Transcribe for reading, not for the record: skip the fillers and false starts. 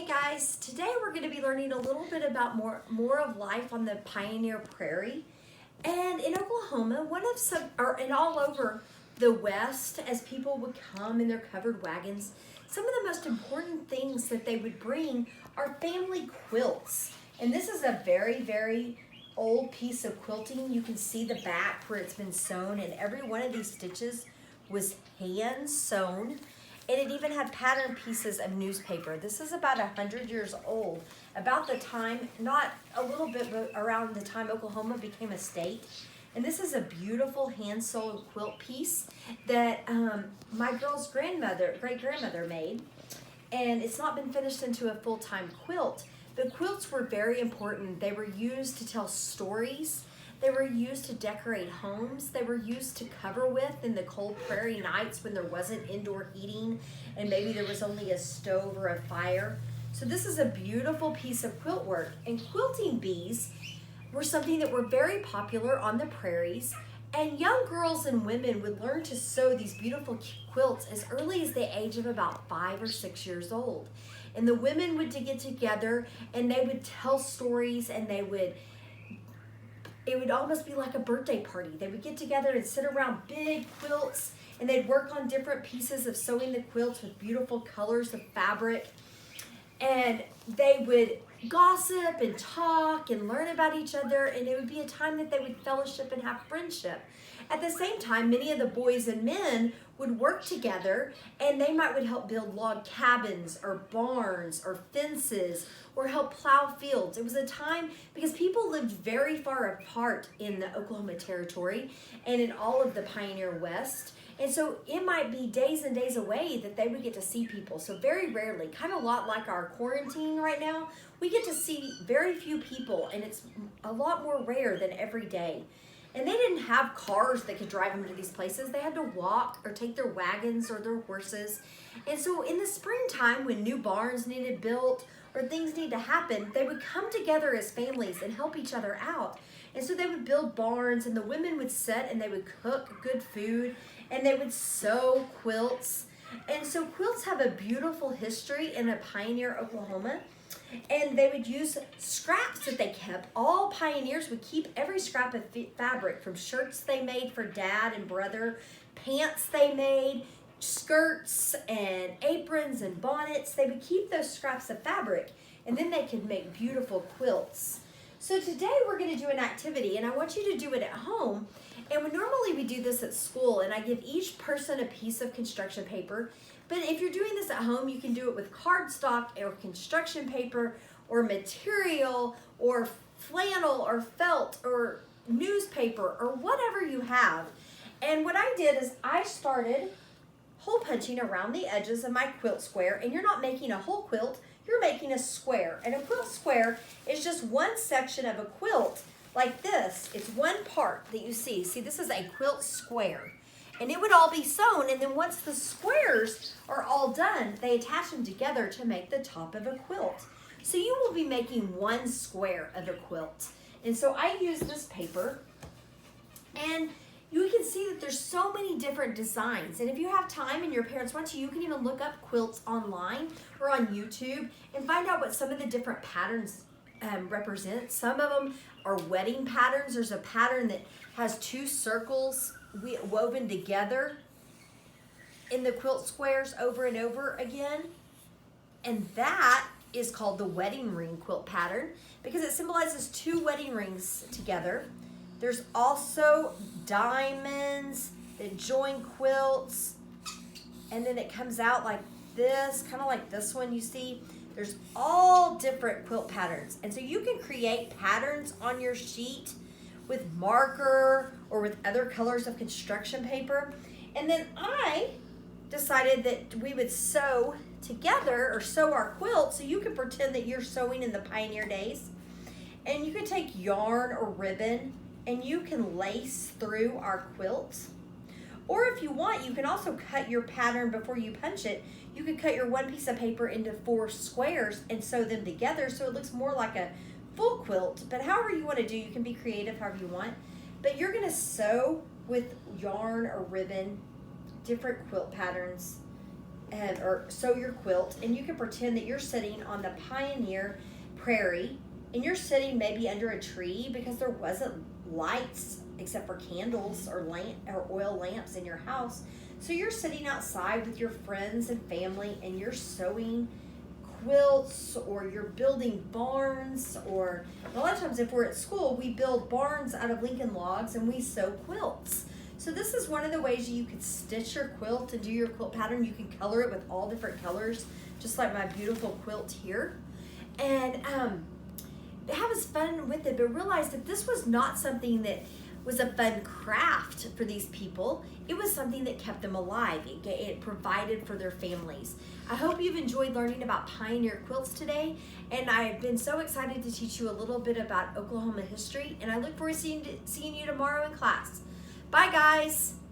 Hey guys, today we're going to be learning a little bit about more of life on the Pioneer Prairie. And in Oklahoma, and all over the West, as people would come in their covered wagons, some of the most important things that they would bring are family quilts. And this is a very, very old piece of quilting. You can see the back where it's been sewn, and every one of these stitches was hand sewn. And it even had pattern pieces of newspaper. This is about 100 years old, about the time, not a little bit, but around the time Oklahoma became a state. And this is a beautiful hand-sewn quilt piece that my girl's great-grandmother made. And it's not been finished into a full-time quilt. The quilts were very important. They were used to tell stories. They were used to decorate homes. They were used to cover with in the cold prairie nights when there wasn't indoor heating and maybe there was only a stove or a fire. So this is a beautiful piece of quilt work. And quilting bees were something that were very popular on the prairies. And young girls and women would learn to sew these beautiful quilts as early as the age of about 5 or 6 years old. And the women would get together and they would tell stories, and it would almost be like a birthday party. They would get together and sit around big quilts, and they'd work on different pieces of sewing the quilts with beautiful colors of fabric. And they would gossip and talk and learn about each other, and it would be a time that they would fellowship and have friendship. At the same time, many of the boys and men would work together, and they would help build log cabins or barns or fences or help plow fields. It was a time because people lived very far apart in the Oklahoma Territory and in all of the Pioneer West. And so it might be days and days away that they would get to see people. So very rarely, kind of a lot like our quarantine right now, we get to see very few people, and it's a lot more rare than every day. And they didn't have cars that could drive them to these places. They had to walk or take their wagons or their horses. And so in the springtime, when new barns needed built or things need to happen, they would come together as families and help each other out. And so they would build barns, and the women would sit and they would cook good food, and they would sew quilts. And so quilts have a beautiful history in a Pioneer, Oklahoma. And they would use scraps that they kept. All pioneers would keep every scrap of fabric, from shirts they made for dad and brother, pants they made, skirts and aprons and bonnets. They would keep those scraps of fabric, and then they could make beautiful quilts. So today we're going to do an activity, and I want you to do it at home. And normally we do this at school, and I give each person a piece of construction paper. But if you're doing this at home, you can do it with cardstock or construction paper or material or flannel or felt or newspaper or whatever you have. And what I did is I started hole punching around the edges of my quilt square. And you're not making a whole quilt, you're making a square. And a quilt square is just one section of a quilt like this. It's one part that you see. See, this is a quilt square. And it would all be sewn, and then once the squares are all done, they attach them together to make the top of a quilt. So you will be making one square of a quilt. And so I use this paper, and you can see that there's so many different designs. And if you have time and your parents want to, you can even look up quilts online or on YouTube and find out what some of the different patterns represent. Some of them are wedding patterns. There's a pattern that has two circles woven together in the quilt squares over and over again. And that is called the wedding ring quilt pattern because it symbolizes two wedding rings together. There's also diamonds that join quilts, and then it comes out like this, kind of like this one you see. There's all different quilt patterns. And so you can create patterns on your sheet with marker or with other colors of construction paper. And then I decided that we would sew together or sew our quilt, so you can pretend that you're sewing in the Pioneer days. And you can take yarn or ribbon and you can lace through our quilt. Or if you want, you can also cut your pattern before you punch it. You could cut your one piece of paper into 4 squares and sew them together so it looks more like a full quilt. But however you want to do, you can be creative however you want. But you're going to sew with yarn or ribbon different quilt patterns or sew your quilt, and you can pretend that you're sitting on the pioneer prairie, and you're sitting maybe under a tree because there wasn't lights except for candles or oil lamps in your house. So you're sitting outside with your friends and family, and you're sewing quilts, or you're building barns, or a lot of times if we're at school, we build barns out of Lincoln logs and we sew quilts. So this is one of the ways you could stitch your quilt and do your quilt pattern. You can color it with all different colors, just like my beautiful quilt here. And have as fun with it, but realize that this was not something that was a fun craft for these people. It was something that kept them alive. It provided for their families. I hope you've enjoyed learning about pioneer quilts today, and I've been so excited to teach you a little bit about Oklahoma history, and I look forward to seeing you tomorrow in class. Bye, guys.